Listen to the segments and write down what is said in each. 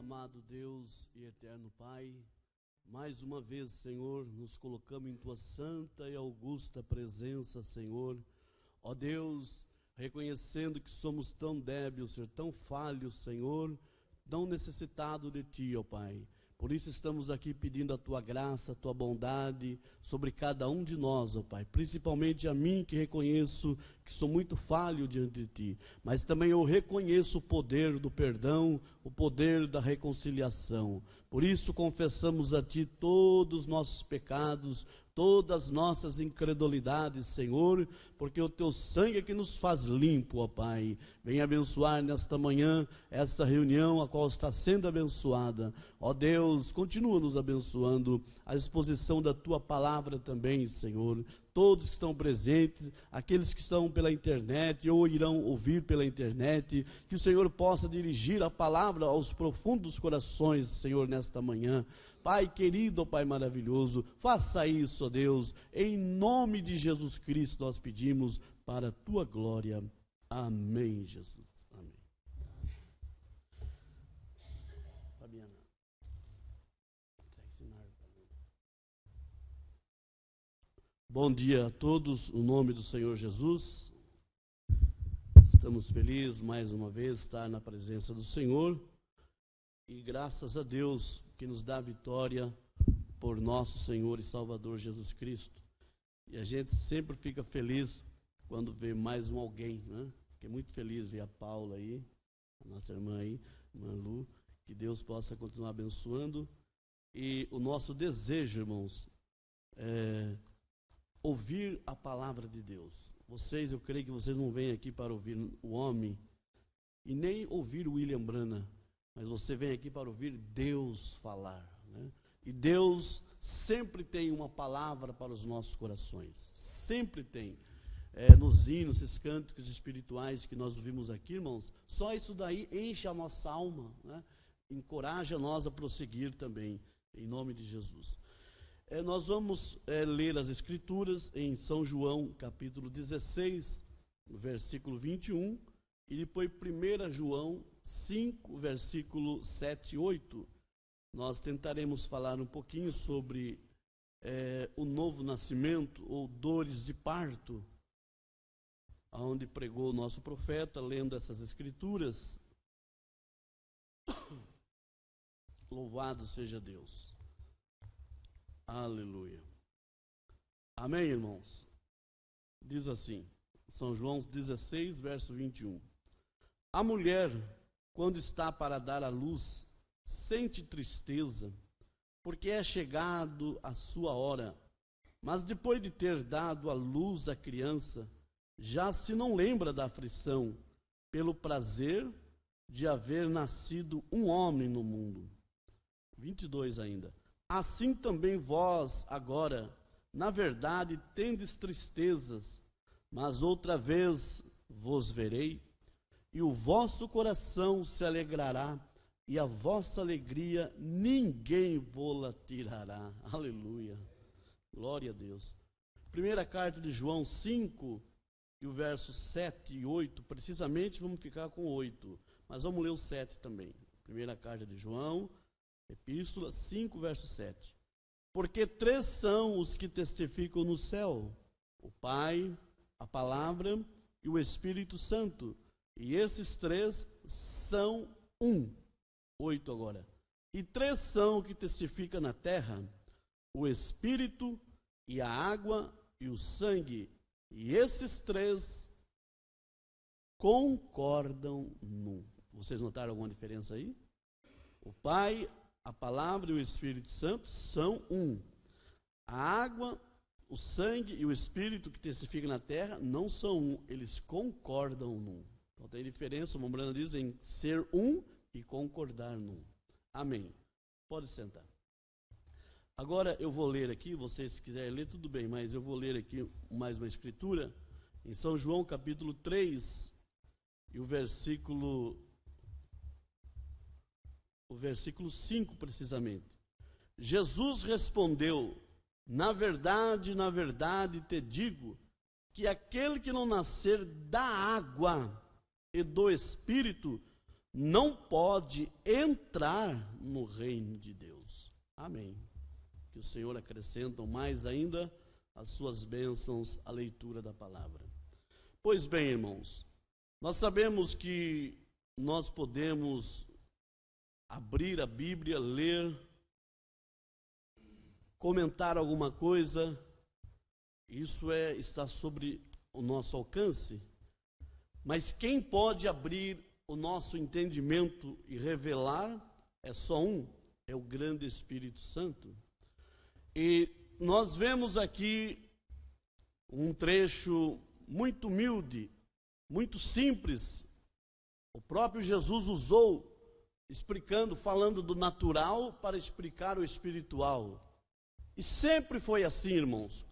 Amado Deus e eterno Pai, mais uma vez, Senhor, nos colocamos em Tua santa e augusta presença, Senhor. Ó Deus, reconhecendo que somos tão débeis, Senhor, tão falhos, Senhor, tão necessitados de Ti, ó Pai. Por isso estamos aqui pedindo a Tua graça, a Tua bondade sobre cada um de nós, ó Pai. Principalmente a mim, que reconheço que sou muito falho diante de Ti. Mas também eu reconheço o poder do perdão, o poder da reconciliação. Por isso confessamos a Ti todos os nossos pecados, todas as nossas incredulidades, Senhor, porque o Teu sangue é que nos faz limpo, ó Pai. Venha abençoar nesta manhã, esta reunião, a qual está sendo abençoada. Ó Deus, continua nos abençoando, a exposição da Tua palavra também, Senhor. Todos que estão presentes, aqueles que estão pela internet ou irão ouvir pela internet, que o Senhor possa dirigir a palavra aos profundos corações, Senhor, nesta manhã. Pai querido, Pai maravilhoso, faça isso, ó Deus, em nome de Jesus Cristo nós pedimos para a Tua glória. Amém, Jesus. Amém. Fabiana. Bom dia a todos, no nome do Senhor Jesus. Estamos felizes mais uma vez de estar na presença do Senhor. E graças a Deus que nos dá vitória por nosso Senhor e Salvador Jesus Cristo. E a gente sempre fica feliz quando vê mais um alguém, né? Fiquei muito feliz ver a Paula aí, a nossa irmã aí, irmã Lu, que Deus possa continuar abençoando. E o nosso desejo, irmãos, é ouvir a palavra de Deus. Vocês, eu creio que vocês não vêm aqui para ouvir o homem e nem ouvir o William Branham, mas você vem aqui para ouvir Deus falar, né? E Deus sempre tem uma palavra para os nossos corações, sempre tem. Nos hinos, esses cânticos espirituais que nós ouvimos aqui, irmãos, só isso daí enche a nossa alma, né? Encoraja nós a prosseguir também, em nome de Jesus. Nós vamos ler as Escrituras em São João, capítulo 16, versículo 21, e depois 1 João 5, versículo 7 e 8. Nós tentaremos falar um pouquinho sobre o novo nascimento, ou dores de parto, onde pregou o nosso profeta, lendo essas Escrituras. Louvado seja Deus. Aleluia. Amém, irmãos? Diz assim, São João 16, verso 21. A mulher, quando está para dar à luz, sente tristeza, porque é chegado a sua hora. Mas depois de ter dado à luz a criança, já se não lembra da aflição, pelo prazer de haver nascido um homem no mundo. 22 ainda. Assim também vós, agora, na verdade, tendes tristezas, mas outra vez vos verei, e o vosso coração se alegrará, e a vossa alegria ninguém vô-la tirará. Aleluia. Glória a Deus. Primeira carta de João 5, e o verso 7 e 8, precisamente vamos ficar com 8, mas vamos ler o 7 também. Primeira carta de João, Epístola 5, verso 7. Porque 3 são os que testificam no céu: o Pai, a Palavra e o Espírito Santo. E esses 3 são um. 8 agora. E 3 são que testificam na terra: o Espírito e a água e o sangue. E esses 3 concordam num. Vocês notaram alguma diferença aí? O Pai, a Palavra e o Espírito Santo são um. A água, o sangue e o Espírito que testificam na terra não são um, eles concordam num. Então tem diferença, o Mombrana diz, em ser um e concordar num. Amém. Pode sentar. Agora eu vou ler aqui, vocês se quiserem ler tudo bem, mas eu vou ler aqui mais uma escritura, em São João capítulo 3, e o versículo 5 precisamente. Jesus respondeu: na verdade, te digo, que aquele que não nascer da água e do Espírito não pode entrar no reino de Deus. Amém. Que o Senhor acrescente mais ainda as suas bênçãos à leitura da palavra. Pois bem, irmãos, nós sabemos que nós podemos abrir a Bíblia, ler, comentar alguma coisa, isso está sobre o nosso alcance, mas quem pode abrir o nosso entendimento e revelar é só um, é o grande Espírito Santo. E nós vemos aqui um trecho muito humilde, muito simples. O próprio Jesus usou, falando do natural para explicar o espiritual. E sempre foi assim, irmãos.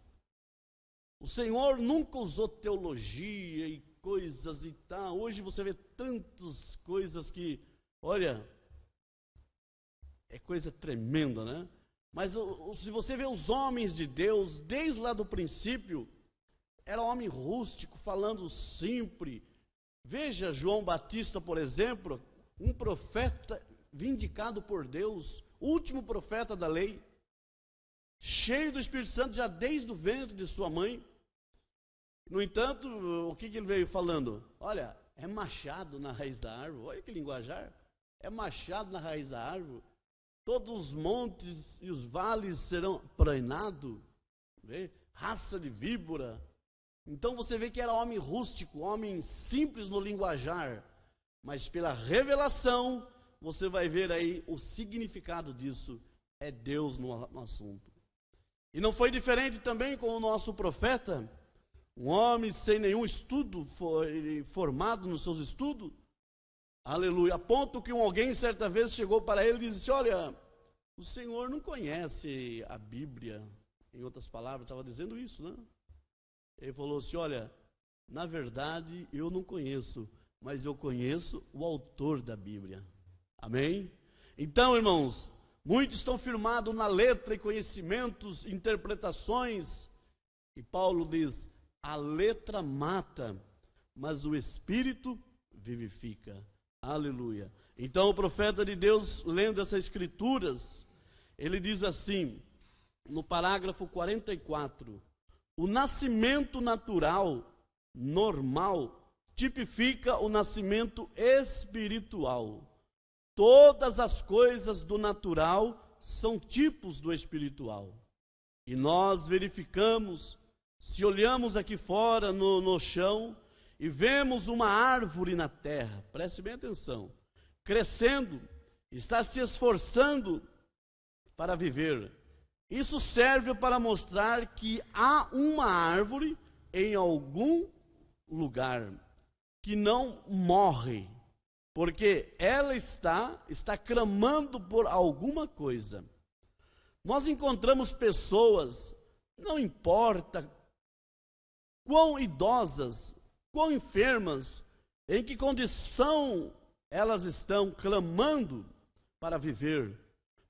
O Senhor nunca usou teologia e coisas e tal. Hoje você vê tantas coisas que, olha, é coisa tremenda, né? Mas se você vê os homens de Deus, desde lá do princípio, era homem rústico, falando simples. Veja João Batista, por exemplo, um profeta vindicado por Deus, último profeta da lei, cheio do Espírito Santo já desde o ventre de sua mãe. No entanto, o que ele veio falando? Olha, é machado na raiz da árvore. Olha que linguajar. É machado na raiz da árvore. Todos os montes e os vales serão plainados. Raça de víbora. Então você vê que era homem rústico, homem simples no linguajar. Mas pela revelação, você vai ver aí o significado disso. É Deus no assunto. E não foi diferente também com o nosso profeta. Um homem sem nenhum estudo, foi formado nos seus estudos, aleluia, a ponto que alguém certa vez chegou para ele e disse: olha, o senhor não conhece a Bíblia. Em outras palavras, estava dizendo isso, né? Ele falou assim: olha, na verdade eu não conheço, mas eu conheço o autor da Bíblia. Amém? Então, irmãos, muitos estão firmados na letra e conhecimentos, interpretações, e Paulo diz: a letra mata, mas o Espírito vivifica. Aleluia. Então o profeta de Deus, lendo essas escrituras, ele diz assim, no parágrafo 44, o nascimento natural, normal, tipifica o nascimento espiritual. Todas as coisas do natural são tipos do espiritual. E nós verificamos, se olhamos aqui fora no chão e vemos uma árvore na terra, preste bem atenção, crescendo, está se esforçando para viver. Isso serve para mostrar que há uma árvore em algum lugar que não morre, porque ela está clamando por alguma coisa. Nós encontramos pessoas, não importa quão idosas, quão enfermas, em que condição elas estão clamando para viver,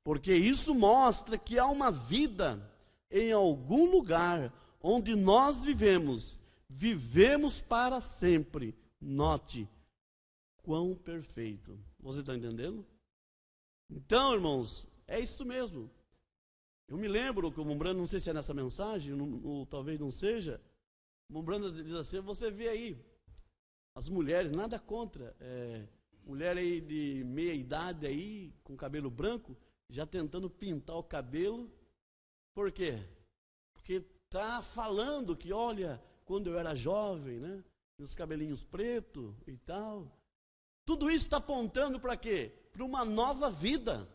porque isso mostra que há uma vida em algum lugar onde nós vivemos para sempre. Note quão perfeito. Você está entendendo? Então, irmãos, é isso mesmo. Eu me lembro que o Mumbrano, não sei se é nessa mensagem, ou talvez não seja, Mumbrano diz assim: você vê aí, as mulheres, nada contra, mulher aí de meia idade aí, com cabelo branco, já tentando pintar o cabelo. Por quê? Porque está falando que, olha, quando eu era jovem, né, os cabelinhos pretos e tal. Tudo isso está apontando para quê? Para uma nova vida.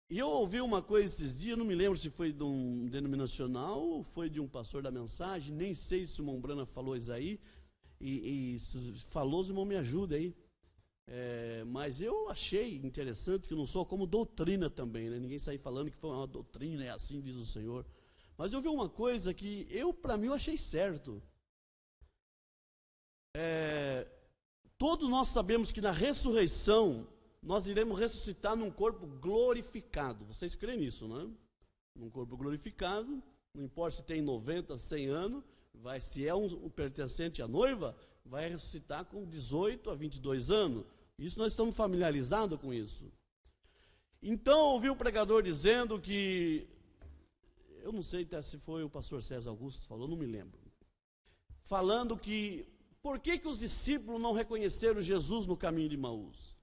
E eu ouvi uma coisa esses dias, não me lembro se foi de um denominacional ou foi de um pastor da mensagem, nem sei se o Mombrana falou isso aí, e se falou, os irmãos me ajudem aí. Mas eu achei interessante, que não sou como doutrina também, né? Ninguém sai falando que foi uma doutrina, é assim diz o Senhor. Mas eu vi uma coisa que para mim, eu achei certo. Todos nós sabemos que na ressurreição, nós iremos ressuscitar num corpo glorificado. Vocês creem nisso, não é? Num corpo glorificado, não importa se tem 90, 100 anos, se é um pertencente à noiva, vai ressuscitar com 18 a 22 anos. Isso nós estamos familiarizados com isso. Então, ouvi o pregador dizendo que, eu não sei até se foi o pastor César Augusto que falou, não me lembro. Falando que, por que os discípulos não reconheceram Jesus no caminho de Emaús?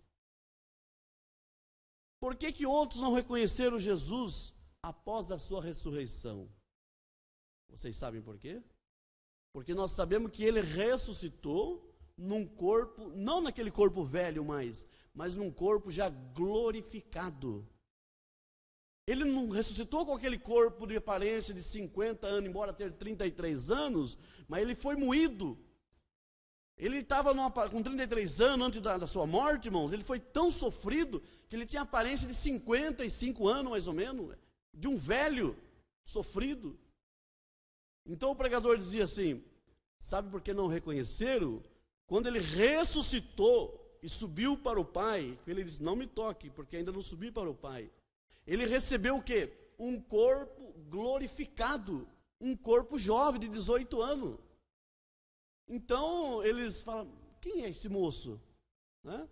Por que outros não reconheceram Jesus após a sua ressurreição? Vocês sabem por quê? Porque nós sabemos que ele ressuscitou num corpo, não naquele corpo velho mais, mas num corpo já glorificado. Ele não ressuscitou com aquele corpo de aparência de 50 anos, embora ter 33 anos, mas ele foi moído. Ele estava com 33 anos antes da sua morte, irmãos, ele foi tão sofrido que ele tinha aparência de 55 anos, mais ou menos, de um velho sofrido. Então o pregador dizia assim, sabe por que não reconheceram? Quando ele ressuscitou e subiu para o Pai, ele disse, não me toque, porque ainda não subi para o Pai. Ele recebeu o quê? Um corpo glorificado, um corpo jovem de 18 anos. Então eles falam, quem é esse moço? Né?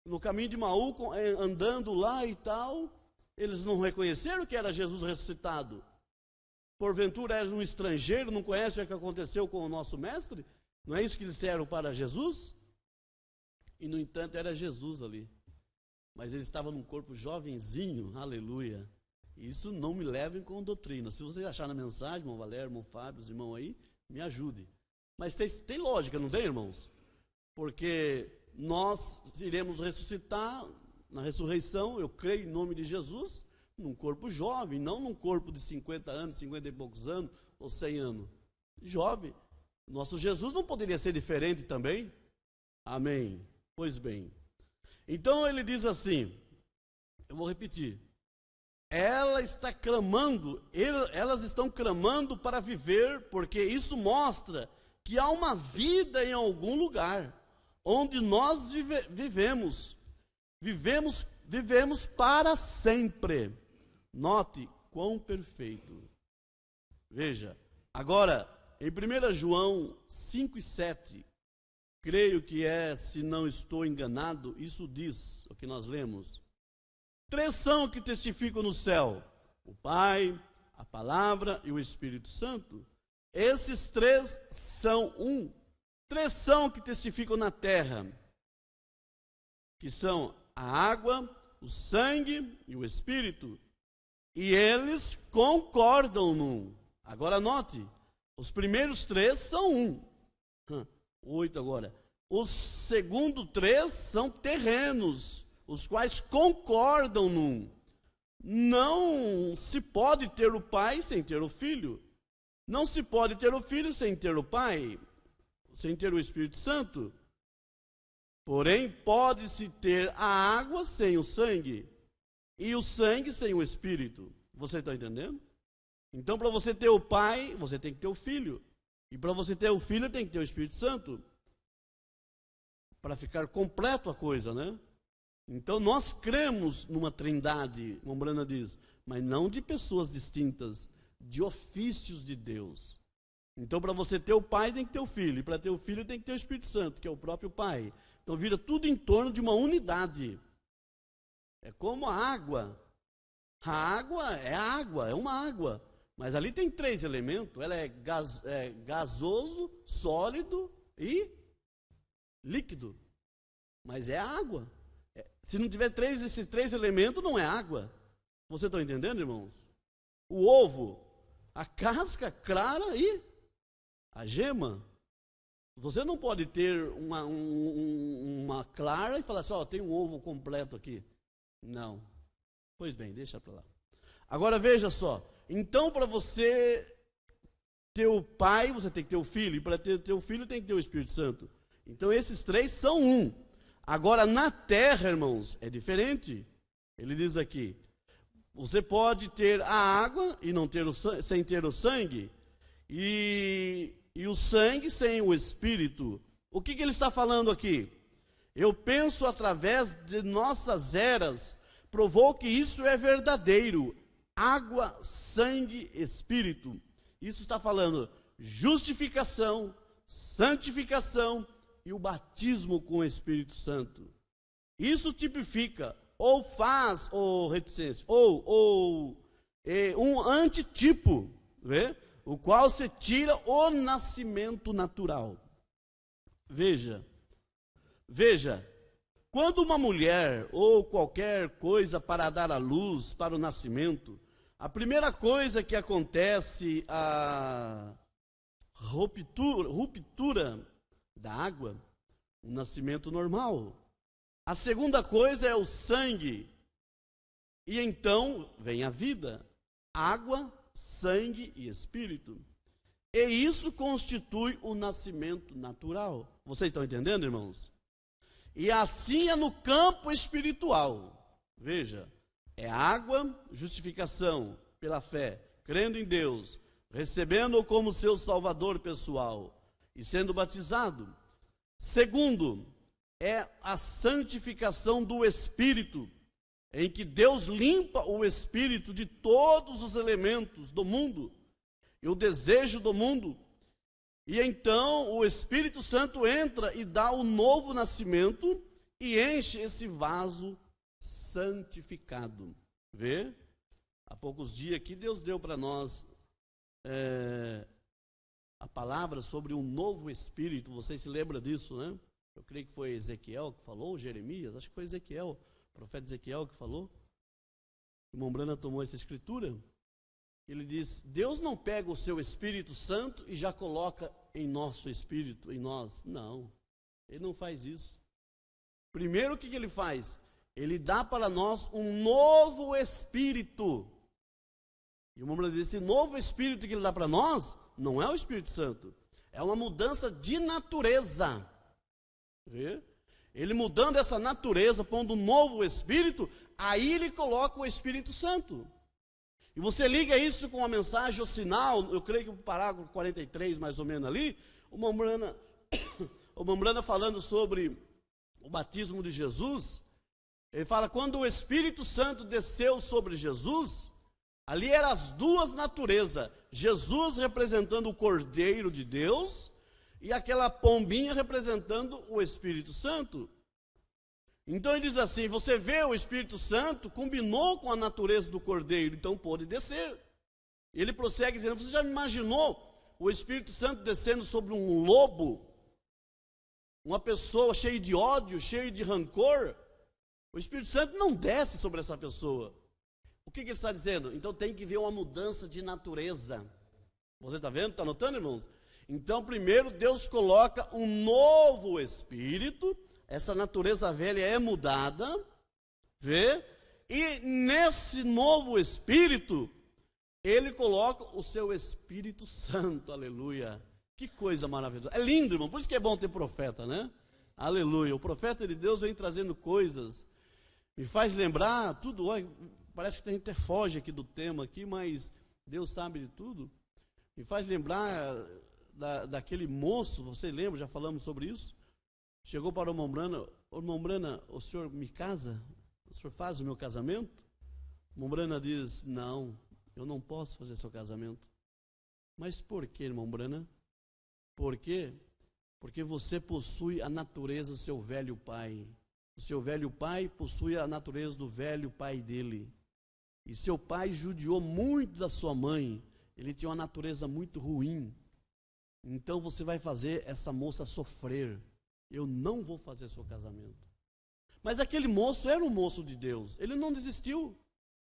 No caminho de Emaús, andando lá e tal, eles não reconheceram que era Jesus ressuscitado. Porventura era um estrangeiro, não conhece o que aconteceu com o nosso mestre? Não é isso que disseram para Jesus? E no entanto era Jesus ali. Mas ele estava num corpo jovenzinho, aleluia. Isso não me levem com doutrina. Se vocês acharem na mensagem, irmão Valério, irmão Fábio, os irmãos aí, me ajude. Mas tem lógica, não tem, irmãos? Porque nós iremos ressuscitar na ressurreição, eu creio em nome de Jesus, num corpo jovem, não num corpo de 50 anos, 50 e poucos anos, ou 100 anos. Jovem. Nosso Jesus não poderia ser diferente também? Amém. Pois bem. Então ele diz assim, eu vou repetir. Elas estão clamando para viver, porque isso mostra que há uma vida em algum lugar, onde nós vivemos para sempre. Note quão perfeito. Veja, agora, em 1 João 5:7, creio que se não estou enganado, isso diz o que nós lemos. 3 são que testificam no céu: o Pai, a Palavra e o Espírito Santo. Esses 3 são um. 3 são que testificam na terra, que são a água, o sangue e o Espírito. E eles concordam num. Agora note, os primeiros 3 são um. 8 agora. Os segundos 3 são terrenos, os quais concordam num. Não se pode ter o Pai sem ter o Filho. Não se pode ter o Filho sem ter o Pai, sem ter o Espírito Santo. Porém, pode-se ter a água sem o sangue, e o sangue sem o Espírito. Você está entendendo? Então, para você ter o Pai, você tem que ter o Filho. E para você ter o Filho, tem que ter o Espírito Santo. Para ficar completo a coisa, né? Então, nós cremos numa trindade, como Brana diz, mas não de pessoas distintas, de ofícios de Deus. Então, para você ter o Pai, tem que ter o Filho. E para ter o Filho, tem que ter o Espírito Santo, que é o próprio Pai. Então, vira tudo em torno de uma unidade. É como a água. A água, é uma água. Mas ali tem 3 elementos. Ela é gasoso, sólido e líquido. Mas é água. Se não tiver esses 3 elementos, não é água. Você está entendendo, irmãos? O ovo, a casca clara e a gema. Você não pode ter uma clara e falar assim, tem um ovo completo aqui. Não. Pois bem, deixa para lá. Agora veja só. Então, para você ter o Pai, você tem que ter o Filho. E para ter o Filho, tem que ter o Espírito Santo. Então, esses 3 são um. Agora, na terra, irmãos, é diferente. Ele diz aqui, você pode ter a água e não ter sem ter o sangue. E o sangue sem o Espírito. O que ele está falando aqui? Eu penso através de nossas eras, provou que isso é verdadeiro. Água, sangue, Espírito. Isso está falando justificação, santificação e o batismo com o Espírito Santo. Isso tipifica, ou faz, ou reticência, ou um antitipo, vê? O qual se tira o nascimento natural. Veja, quando uma mulher ou qualquer coisa para dar à luz, para o nascimento, a primeira coisa que acontece, a ruptura da água, o nascimento normal. A segunda coisa é o sangue, e então vem a vida, água, sangue e espírito. E isso constitui o nascimento natural. Vocês estão entendendo, irmãos? E assim é no campo espiritual. Veja, é água, justificação pela fé, crendo em Deus, recebendo-o como seu salvador pessoal e sendo batizado. Segundo, é a santificação do espírito, em que Deus limpa o espírito de todos os elementos do mundo e o desejo do mundo. E então o Espírito Santo entra e dá o novo nascimento e enche esse vaso santificado. Vê? Há poucos dias aqui Deus deu para nós a palavra sobre um novo Espírito. Vocês se lembram disso, né? Eu creio que foi Ezequiel que falou, Jeremias, acho que foi Ezequiel, o profeta Ezequiel que falou. O irmão Brana tomou essa escritura. Ele diz, Deus não pega o seu Espírito Santo e já coloca em nosso espírito, em nós. Não, Ele não faz isso. Primeiro, o que Ele faz? Ele dá para nós um novo Espírito. E o irmão Brana diz, esse novo Espírito que Ele dá para nós, não é o Espírito Santo. É uma mudança de natureza. Vê? Ele mudando essa natureza, pondo um novo Espírito, aí Ele coloca o Espírito Santo. E você liga isso com uma mensagem, o sinal, eu creio que o parágrafo 43, mais ou menos ali, o Mambrana falando sobre o batismo de Jesus, ele fala, quando o Espírito Santo desceu sobre Jesus, ali eram as duas naturezas, Jesus representando o Cordeiro de Deus, e aquela pombinha representando o Espírito Santo. Então ele diz assim, você vê o Espírito Santo, combinou com a natureza do Cordeiro, então pôde descer. Ele prossegue dizendo, você já imaginou o Espírito Santo descendo sobre um lobo? Uma pessoa cheia de ódio, cheia de rancor? O Espírito Santo não desce sobre essa pessoa. O que ele está dizendo? Então tem que ver uma mudança de natureza. Você está vendo? Está notando, irmãos? Então primeiro Deus coloca um novo Espírito, essa natureza velha é mudada, vê? E nesse novo Espírito, Ele coloca o seu Espírito Santo, aleluia. Que coisa maravilhosa. É lindo, irmão, por isso que é bom ter profeta, né? Aleluia. O profeta de Deus vem trazendo coisas, me faz lembrar tudo, olha, parece que a gente até foge aqui do tema aqui, mas Deus sabe de tudo. Me faz lembrar daquele moço, você lembra, já falamos sobre isso? Chegou para o irmão Brana, o senhor me casa? O senhor faz o meu casamento? O irmão Brana diz, não, eu não posso fazer seu casamento. Mas por que, irmão Brana? Por quê? Porque você possui a natureza do seu velho pai. O seu velho pai possui a natureza do velho pai dele. E seu pai judiou muito da sua mãe. Ele tinha uma natureza muito ruim. Então você vai fazer essa moça sofrer. Eu não vou fazer seu casamento. Mas aquele moço era um moço de Deus. Ele não desistiu.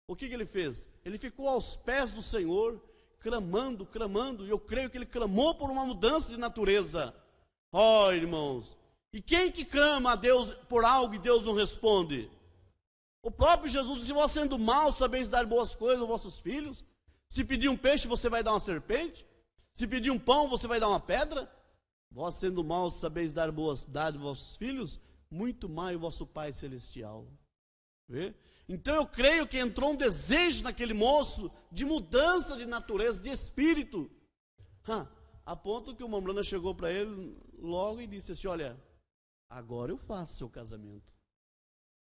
O que ele fez? Ele ficou aos pés do Senhor, clamando, e eu creio que ele clamou por uma mudança de natureza. Oh, irmãos, e quem que clama a Deus por algo e Deus não responde? O próprio Jesus disse, vós sendo maus, sabeis dar boas coisas aos vossos filhos? Se pedir um peixe, você vai dar uma serpente? Se pedir um pão, você vai dar uma pedra? Vós sendo maus, sabeis dar boas dádivas aos vossos filhos? Muito mais o vosso Pai Celestial. Vê? Então eu creio que entrou um desejo naquele moço de mudança de natureza, de espírito. A ponto que o Mambrana chegou para ele logo e disse assim, olha, agora eu faço seu casamento.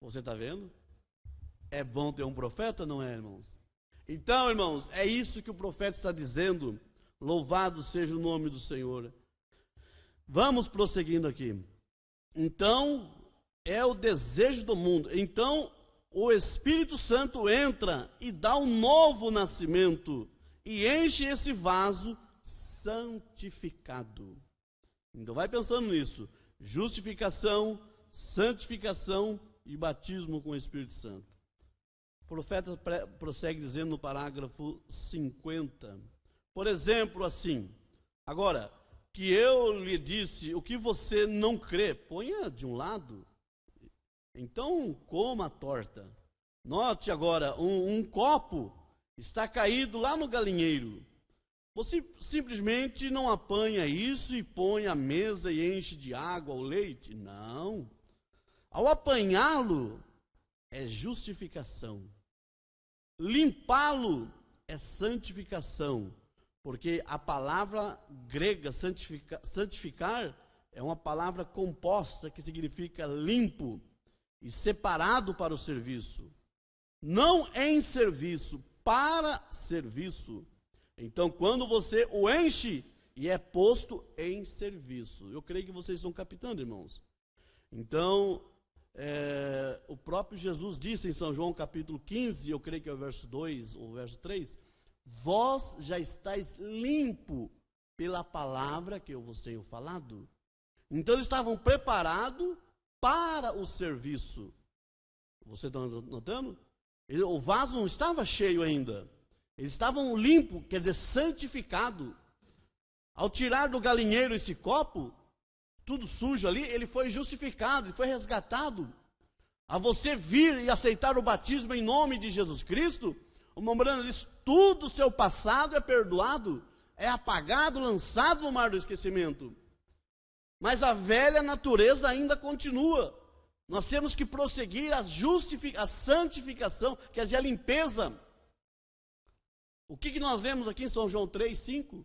Você está vendo? É bom ter um profeta, não é, irmãos? Então, irmãos, é isso que o profeta está dizendo Louvado seja o nome do Senhor. Vamos prosseguindo aqui. Então, é o desejo do mundo. Então, o Espírito Santo entra e dá um novo nascimento e enche esse vaso santificado. Então, vai pensando nisso. Justificação, santificação e batismo com o Espírito Santo. O profeta prossegue dizendo no parágrafo 50. Por exemplo, assim, agora, que eu lhe disse, o que você não crê, ponha de um lado, então coma a torta. Note agora, um copo está caído lá no galinheiro. Você simplesmente não apanha isso e põe à mesa e enche de água ou leite? Não. Ao apanhá-lo, é justificação. Limpá-lo é santificação. Porque a palavra grega santificar é uma palavra composta que significa limpo e separado para o serviço. Não em serviço, para serviço. Então, quando você o enche e é posto em serviço. Eu creio que vocês estão captando, irmãos. Então, o próprio Jesus disse em São João capítulo 15, eu creio que é o verso 2 ou o verso 3, vós já estáis limpo pela palavra que eu vos tenho falado. Então eles estavam preparados para o serviço. Você está notando? O vaso não estava cheio ainda. Eles estavam limpos, quer dizer, santificados. Ao tirar do galinheiro esse copo, tudo sujo ali, ele foi justificado, ele foi resgatado. A você vir e aceitar o batismo em nome de Jesus Cristo, o Mombrano diz, tudo o seu passado é perdoado, é apagado, lançado no mar do esquecimento. Mas a velha natureza ainda continua. Nós temos que prosseguir a santificação, quer dizer, a limpeza. O que nós lemos aqui em São João 3:5?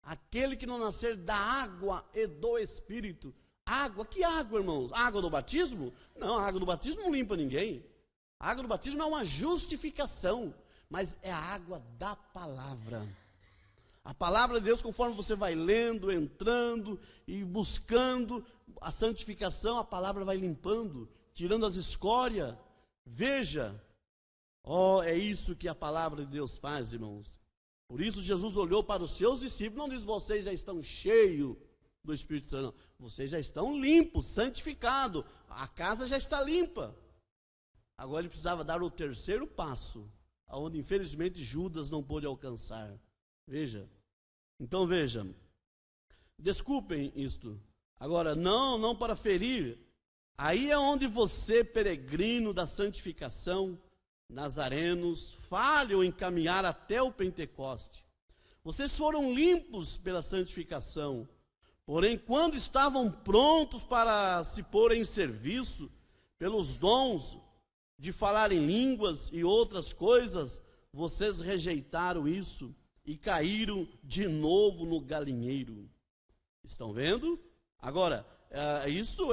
Aquele que não nascer da água e do Espírito. Água, que água, irmãos? A água do batismo? Não, a água do batismo não limpa ninguém. A água do batismo é uma justificação, mas é a água da palavra. A palavra de Deus, conforme você vai lendo, entrando e buscando a santificação, a palavra vai limpando, tirando as escórias. Veja, é isso que a palavra de Deus faz, irmãos. Por isso Jesus olhou para os seus discípulos, não diz, vocês já estão cheios do Espírito Santo, não. Vocês já estão limpos, santificados, a casa já está limpa. Agora ele precisava dar o terceiro passo, aonde infelizmente Judas não pôde alcançar. Veja, então veja, desculpem isto, agora não para ferir, aí é onde você, peregrino da santificação, nazarenos, falham em caminhar até o Pentecoste. Vocês foram limpos pela santificação, porém quando estavam prontos para se pôr em serviço, pelos dons de falar em línguas e outras coisas, vocês rejeitaram isso e caíram de novo no galinheiro. Estão vendo? Agora, isto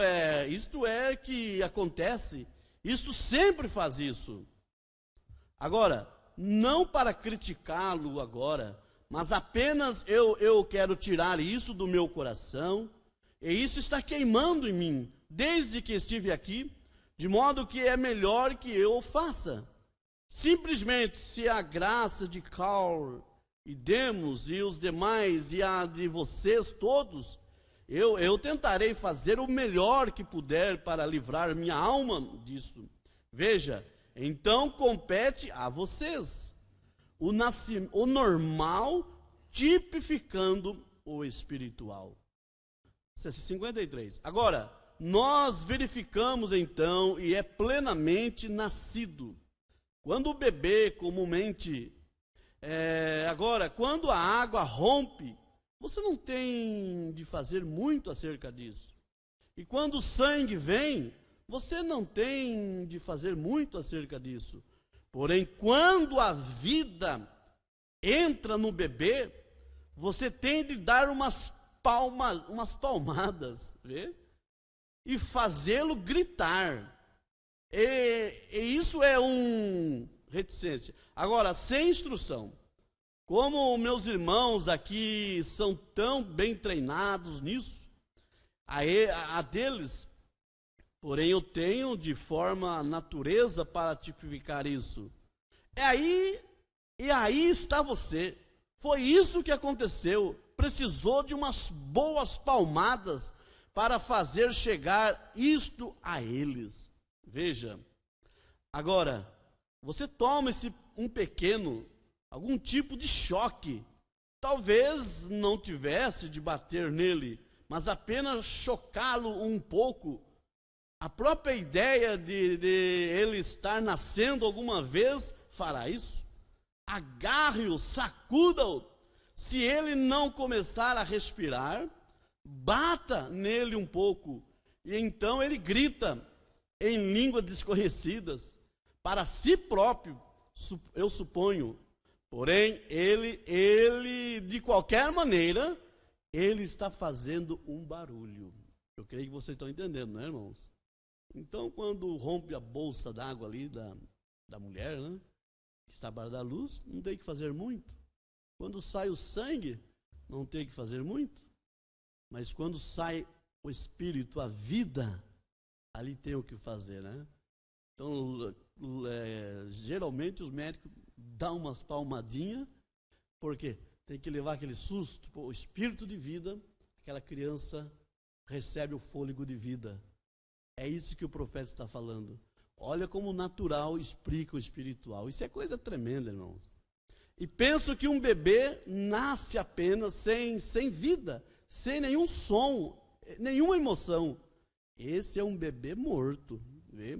é que acontece, isto sempre faz isso. Agora, não para criticá-lo agora, mas apenas eu quero tirar isso do meu coração, e isso está queimando em mim, desde que estive aqui, de modo que é melhor que eu faça. Simplesmente, se a graça de Carl e Demos e os demais, e a de vocês todos, eu tentarei fazer o melhor que puder para livrar minha alma disso. Veja, então compete a vocês o normal tipificando o espiritual. 53. Agora, nós verificamos então, e é plenamente nascido. Quando o bebê comumente, agora, quando a água rompe, você não tem de fazer muito acerca disso. E quando o sangue vem, você não tem de fazer muito acerca disso. Porém, quando a vida entra no bebê, você tem de dar umas palmadas, vê? E fazê-lo gritar. E isso é reticência. Agora, sem instrução. Como meus irmãos aqui são tão bem treinados nisso, a deles, porém eu tenho de forma natureza para tipificar isso. E aí está você. Foi isso que aconteceu. Precisou de umas boas palmadas para fazer chegar isto a eles. Veja, agora, você toma algum tipo de choque. Talvez não tivesse de bater nele, mas apenas chocá-lo um pouco. A própria ideia de ele estar nascendo alguma vez fará isso. Agarre-o, sacuda-o. Se ele não começar a respirar, bata nele um pouco. E então ele grita em línguas desconhecidas, para si próprio, eu suponho. Porém, ele de qualquer maneira, ele está fazendo um barulho. Eu creio que vocês estão entendendo, não é, irmãos? Então, quando rompe a bolsa d'água ali da mulher, né, que está abaixo da luz, não tem que fazer muito. Quando sai o sangue, não tem que fazer muito. Mas quando sai o espírito, a vida, ali tem o que fazer, né? Então, geralmente os médicos dão umas palmadinhas, porque tem que levar aquele susto, o espírito de vida, aquela criança recebe o fôlego de vida. É isso que o profeta está falando. Olha como o natural explica o espiritual. Isso é coisa tremenda, irmãos. E penso que um bebê nasce apenas sem vida, sem nenhum som, nenhuma emoção. Esse é um bebê morto. Vê?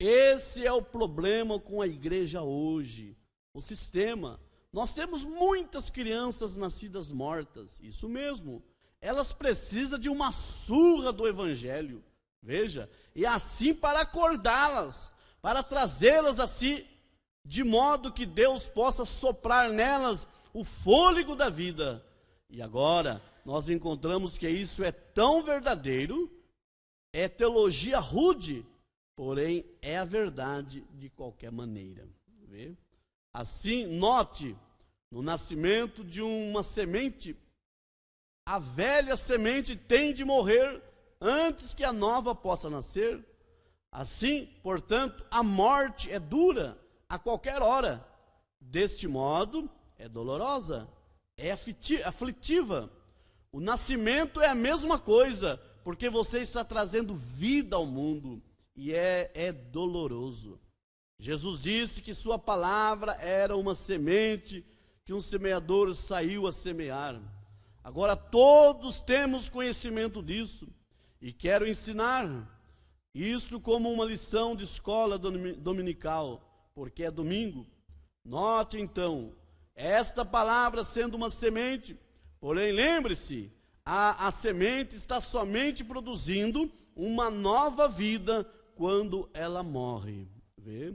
Esse é o problema com a igreja hoje, o sistema. Nós temos muitas crianças nascidas mortas, isso mesmo. Elas precisam de uma surra do evangelho, veja, e assim para acordá-las, para trazê-las assim, de modo que Deus possa soprar nelas o fôlego da vida. E agora, nós encontramos que isso é tão verdadeiro, é teologia rude, porém é a verdade de qualquer maneira. Vê? Assim, note, no nascimento de uma semente, a velha semente tem de morrer antes que a nova possa nascer. Assim, portanto, a morte é dura a qualquer hora. Deste modo, é dolorosa, é aflitiva. O nascimento é a mesma coisa, porque você está trazendo vida ao mundo, e é doloroso. Jesus disse que sua palavra era uma semente que um semeador saiu a semear. Agora todos temos conhecimento disso, e quero ensinar isto como uma lição de escola dominical, porque é domingo. Note então, esta palavra sendo uma semente, porém lembre-se, a semente está somente produzindo uma nova vida quando ela morre. Vê?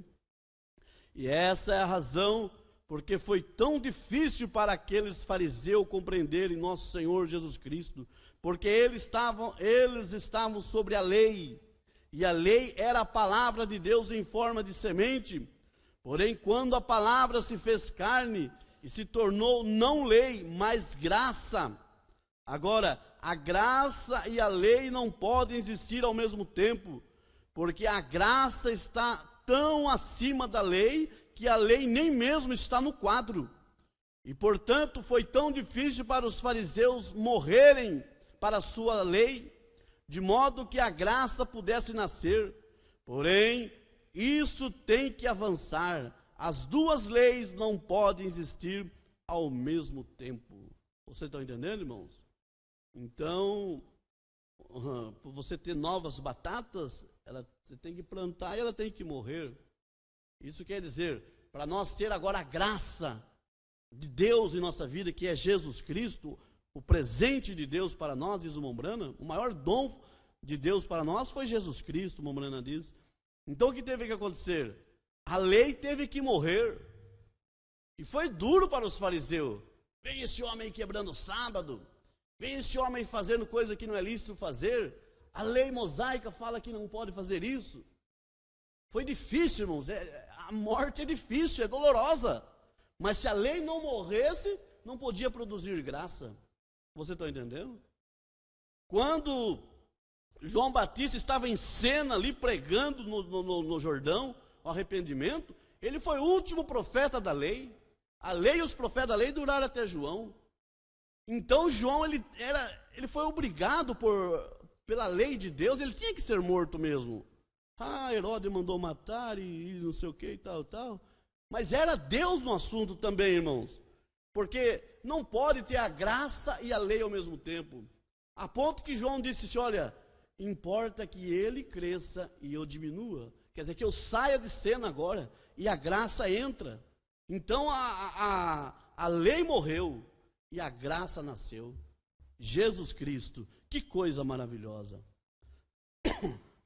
E essa é a razão porque foi tão difícil para aqueles fariseus compreenderem nosso Senhor Jesus Cristo, porque eles estavam sobre a lei, e a lei era a palavra de Deus em forma de semente. Porém, quando a palavra se fez carne e se tornou não lei, mas graça. Agora, a graça e a lei não podem existir ao mesmo tempo, porque a graça está tão acima da lei que a lei nem mesmo está no quadro. E, portanto, foi tão difícil para os fariseus morrerem para a sua lei, de modo que a graça pudesse nascer. Porém, isso tem que avançar. As duas leis não podem existir ao mesmo tempo. Vocês estão entendendo, irmãos? Então, para você ter novas batatas, você tem que plantar e ela tem que morrer. Isso quer dizer, para nós ter agora a graça de Deus em nossa vida, que é Jesus Cristo, o presente de Deus para nós, diz o Mombrana, o maior dom de Deus para nós foi Jesus Cristo, o Mombrana diz. Então o que teve que acontecer? A lei teve que morrer. E foi duro para os fariseus. Vem esse homem quebrando o sábado, vem esse homem fazendo coisa que não é lícito fazer. A lei mosaica fala que não pode fazer isso. Foi difícil, irmãos. A morte é difícil, é dolorosa. Mas se a lei não morresse, não podia produzir graça. Você está entendendo? Quando João Batista estava em cena ali pregando no Jordão, o arrependimento, ele foi o último profeta da lei. A lei e os profetas da lei duraram até João. Então João, ele foi obrigado pela lei de Deus, ele tinha que ser morto mesmo. Herodes mandou matar e não sei o que e tal. Mas era Deus no assunto também, irmãos. Porque não pode ter a graça e a lei ao mesmo tempo. A ponto que João disse assim, olha, importa que ele cresça e eu diminua. Quer dizer, que eu saia de cena agora e a graça entra. Então a lei morreu e a graça nasceu. Jesus Cristo, que coisa maravilhosa.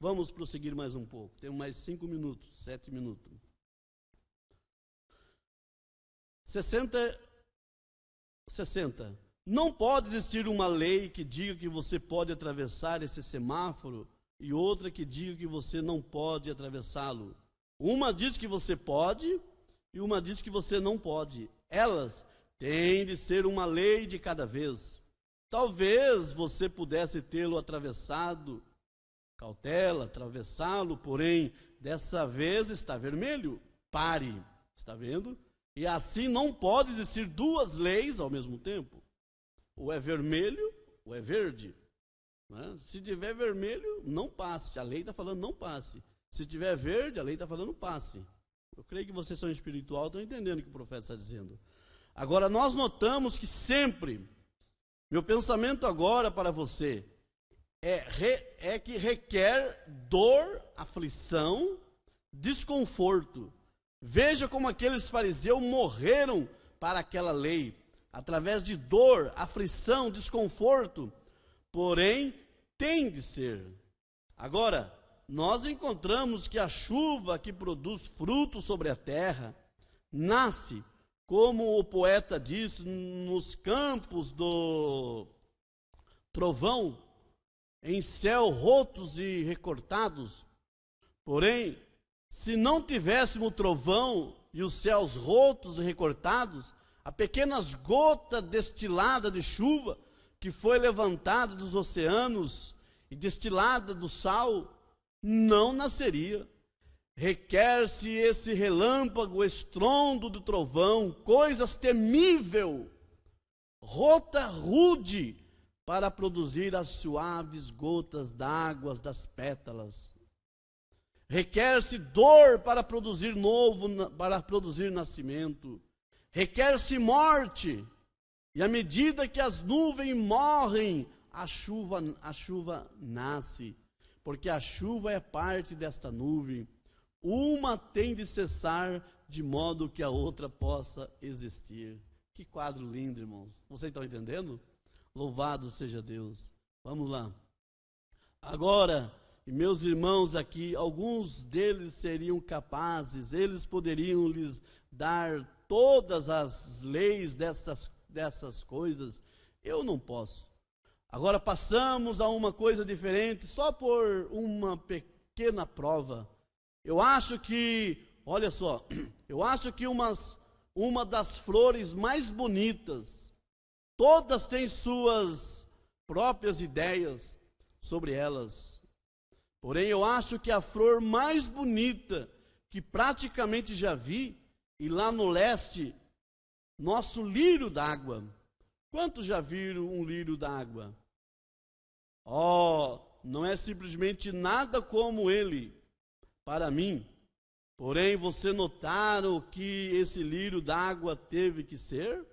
Vamos prosseguir mais um pouco. Temos mais 5 minutos, 7 minutos. 60. Não pode existir uma lei que diga que você pode atravessar esse semáforo e outra que diga que você não pode atravessá-lo. Uma diz que você pode e uma diz que você não pode. Elas têm de ser uma lei de cada vez. Talvez você pudesse tê-lo atravessado, cautela, atravessá-lo, porém, dessa vez está vermelho. Pare, está vendo? E assim não pode existir duas leis ao mesmo tempo. Ou é vermelho, ou é verde. Né? Se tiver vermelho, não passe. A lei está falando não passe. Se tiver verde, a lei está falando passe. Eu creio que vocês são espiritual, estão entendendo o que o profeta está dizendo. Agora, nós notamos que sempre, meu pensamento agora para você, é que requer dor, aflição, desconforto. Veja como aqueles fariseus morreram para aquela lei, através de dor, aflição, desconforto, porém, tem de ser. Agora, nós encontramos que a chuva que produz frutos sobre a terra, nasce, como o poeta diz, nos campos do trovão, em céu rotos e recortados. Porém, se não tivéssemos o trovão e os céus rotos e recortados, a pequenas gota destilada de chuva que foi levantada dos oceanos e destilada do sal, não nasceria. Requer-se esse relâmpago, estrondo do trovão, coisas temível, rota rude, para produzir as suaves gotas d'água das pétalas. Requer-se dor para produzir para produzir nascimento. Requer-se morte, e à medida que as nuvens morrem, a chuva nasce, porque a chuva é parte desta nuvem. Uma tem de cessar, de modo que a outra possa existir. Que quadro lindo, irmãos. Vocês estão entendendo? Louvado seja Deus. Vamos lá. Agora, meus irmãos aqui, alguns deles seriam capazes, eles poderiam lhes dar todas as leis dessas coisas. Eu não posso. Agora passamos a uma coisa diferente, só por uma pequena prova. Eu acho que, olha só, eu acho que uma das flores mais bonitas, todas têm suas próprias ideias sobre elas. Porém, eu acho que a flor mais bonita que praticamente já vi, e lá no leste, nosso lírio d'água. Quantos já viram um lírio d'água? Não é simplesmente nada como ele, para mim. Porém, você notaram o que esse lírio d'água teve que ser?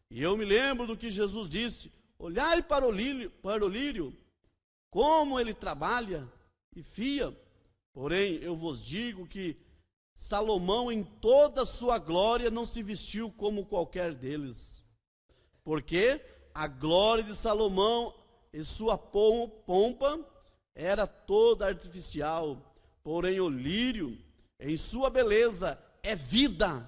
E eu me lembro do que Jesus disse: olhai para o lírio, como ele trabalha e fia. Porém, eu vos digo que Salomão, em toda a sua glória, não se vestiu como qualquer deles. Porque a glória de Salomão e sua pompa era toda artificial. Porém, o lírio, em sua beleza, é vida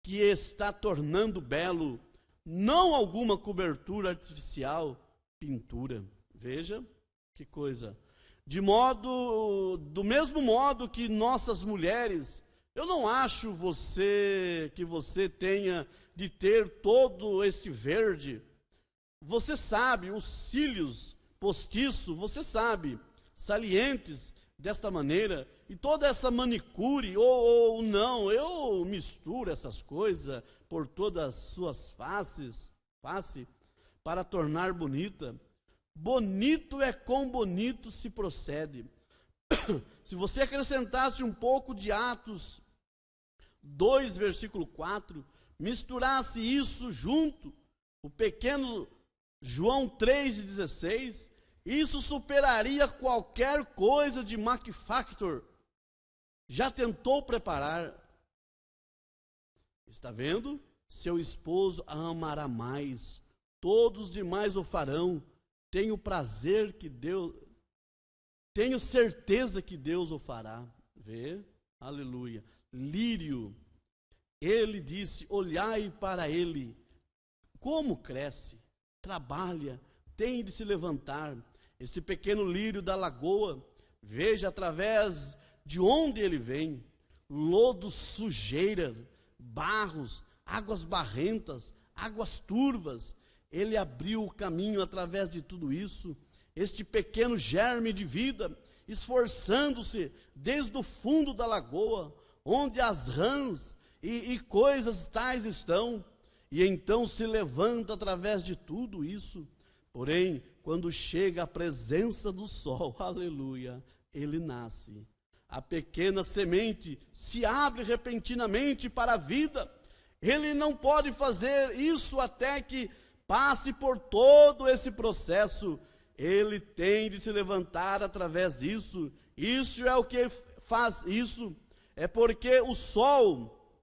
que está tornando belo, não alguma cobertura artificial, pintura. Veja que coisa. Do mesmo modo que nossas mulheres, Eu não acho que você tenha de ter todo este verde. Você sabe, os cílios postiços, você sabe, salientes desta maneira, e toda essa manicure, ou não, eu misturo essas coisas por todas as suas face, para tornar bonita. Bonito é com bonito se procede. Se você acrescentasse um pouco de Atos 2, versículo 4, misturasse isso junto, o pequeno João 3,16, isso superaria qualquer coisa de MacFactor. Já tentou preparar? Está vendo? Seu esposo a amará mais. Todos os demais o farão. Tenho certeza que Deus o fará. Vê? Aleluia. Lírio, ele disse, olhai para ele. Como cresce, trabalha, tem de se levantar. Este pequeno lírio da lagoa, veja através de onde ele vem. Lodo, sujeira, barros, águas barrentas, águas turvas. Ele abriu o caminho através de tudo isso. Este pequeno germe de vida, esforçando-se desde o fundo da lagoa, onde as rãs e coisas tais estão, e então se levanta através de tudo isso. Porém, quando chega a presença do sol, aleluia, ele nasce. A pequena semente se abre repentinamente para a vida. Ele não pode fazer isso até que passe por todo esse processo. Ele tem de se levantar através disso. Isso é o que faz isso. É porque o sol,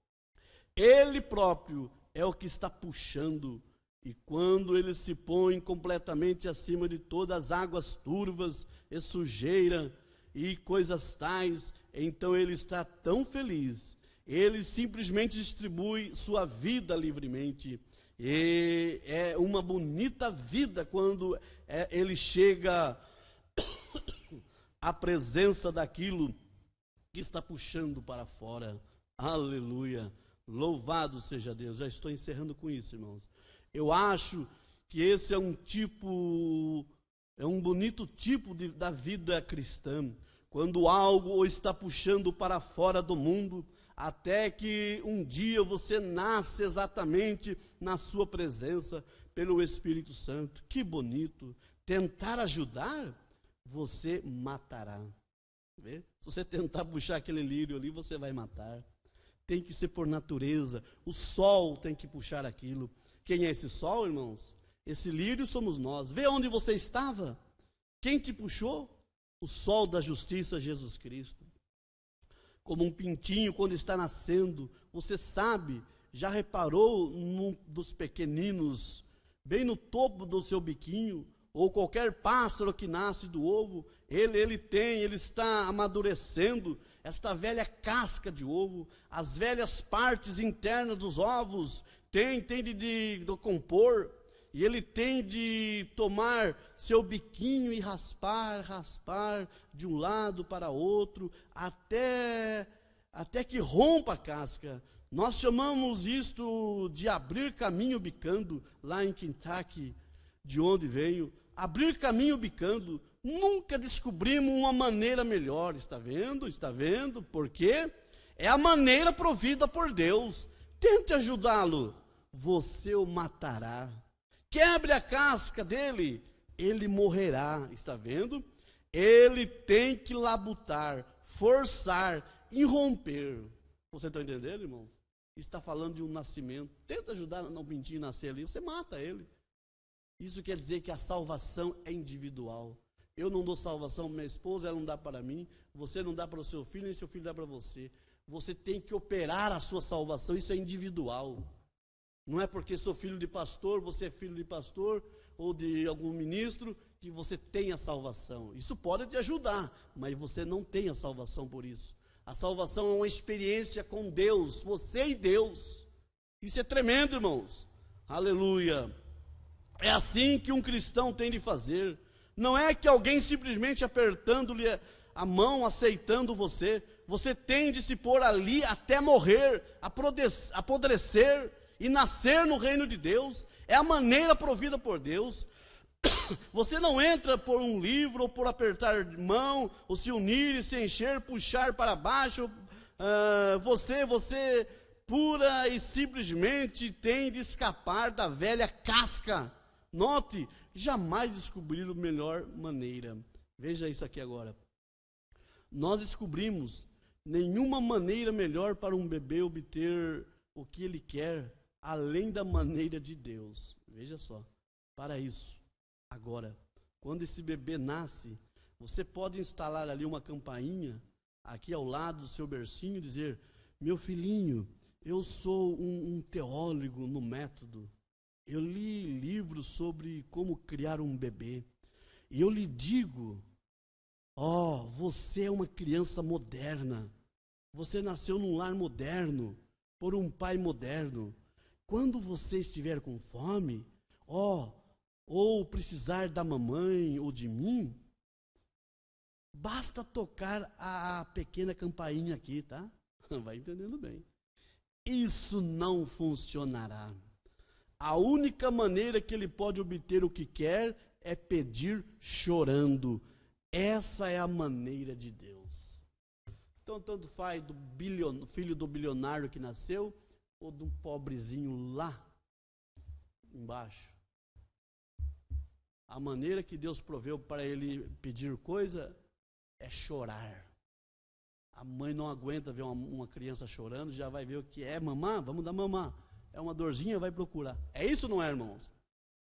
ele próprio, é o que está puxando. E quando ele se põe completamente acima de todas as águas turvas e sujeira e coisas tais, então ele está tão feliz. Ele simplesmente distribui sua vida livremente. E é uma bonita vida quando ele chega à presença daquilo que está puxando para fora. Aleluia. Louvado seja Deus. Já estou encerrando com isso, irmãos. Eu acho que esse é um bonito tipo da vida cristã, quando algo está puxando para fora do mundo, até que um dia você nasce exatamente na sua presença, pelo Espírito Santo. Que bonito. Tentar ajudar, você matará. Vê? Se você tentar puxar aquele lírio ali, você vai matar. Tem que ser por natureza. O sol tem que puxar aquilo. Quem é esse sol, irmãos? Esse lírio somos nós. Vê onde você estava. Quem te puxou? O sol da justiça, Jesus Cristo. Como um pintinho quando está nascendo, você sabe, já reparou num dos pequeninos, bem no topo do seu biquinho, ou qualquer pássaro que nasce do ovo, ele está amadurecendo esta velha casca de ovo, as velhas partes internas dos ovos, tem de compor, e ele tem de tomar seu biquinho e raspar de um lado para outro, até que rompa a casca. Nós chamamos isto de abrir caminho bicando, lá em Kentucky, de onde venho. Abrir caminho bicando. Nunca descobrimos uma maneira melhor, está vendo? Está vendo? Por quê? É a maneira provida por Deus. Tente ajudá-lo, você o matará. Quebre a casca dele, ele morrerá, está vendo? Ele tem que labutar, forçar, irromper. Você está entendendo, irmãos? Está falando de um nascimento. Tenta ajudar no pintinho nascer ali, você mata ele. Isso quer dizer que a salvação é individual. Eu não dou salvação para minha esposa, ela não dá para mim. Você não dá para o seu filho, nem seu filho dá para você. Você tem que operar a sua salvação, isso é individual. Não é porque sou filho de pastor, você é filho de pastor ou de algum ministro, que você tem a salvação. Isso pode te ajudar, mas você não tem a salvação por isso. A salvação é uma experiência com Deus, você e Deus. Isso é tremendo, irmãos. Aleluia. É assim que um cristão tem de fazer. Não é que alguém simplesmente apertando-lhe a mão aceitando você. Você tem de se pôr ali até morrer, apodrecer e nascer no reino de Deus. É a maneira provida por Deus. Você não entra por um livro, ou por apertar mão, ou se unir e se encher, puxar para baixo. Você pura e simplesmente tem de escapar da velha casca. Note, jamais descobriram melhor maneira. Veja isso aqui agora. Nós descobrimos nenhuma maneira melhor para um bebê obter o que ele quer, além da maneira de Deus. Veja só, para isso. Agora, quando esse bebê nasce, você pode instalar ali uma campainha, aqui ao lado do seu bercinho, e dizer: meu filhinho, eu sou um teólogo no método. Eu li livros sobre como criar um bebê. E eu lhe digo, você é uma criança moderna. Você nasceu num lar moderno, por um pai moderno. Quando você estiver com fome, ou precisar da mamãe ou de mim, basta tocar a pequena campainha aqui, tá? Vai entendendo bem. Isso não funcionará. A única maneira que ele pode obter o que quer é pedir chorando. Essa é a maneira de Deus. Então, tanto faz do filho do bilionário que nasceu, ou do pobrezinho lá embaixo. A maneira que Deus proveu para ele pedir coisa é chorar. A mãe não aguenta ver uma criança chorando, já vai ver o que é mamar, vamos dar mamar. É uma dorzinha, vai procurar. É isso, não é, irmãos?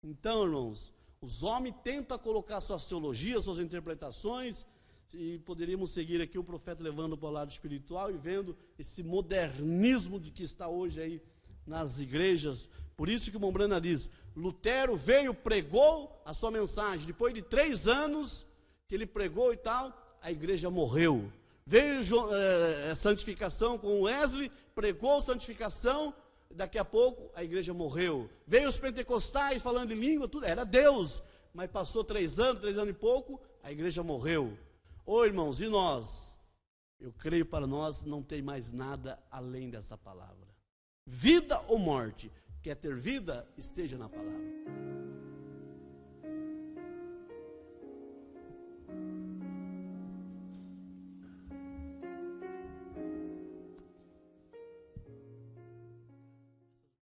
Então, irmãos, os homens tentam colocar suas teologias, suas interpretações, e poderíamos seguir aqui o profeta levando para o lado espiritual e vendo esse modernismo de que está hoje aí nas igrejas. Por isso que o Mombrana diz, Lutero veio, pregou a sua mensagem, depois de 3 anos que ele pregou e tal, a igreja morreu. Veio santificação com Wesley, pregou santificação, daqui a pouco a igreja morreu. Veio os pentecostais falando em língua, tudo era Deus, mas passou 3 anos e pouco, a igreja morreu. Irmãos, e nós? Eu creio para nós não tem mais nada além dessa palavra. Vida ou morte? Quer ter vida? Esteja na palavra.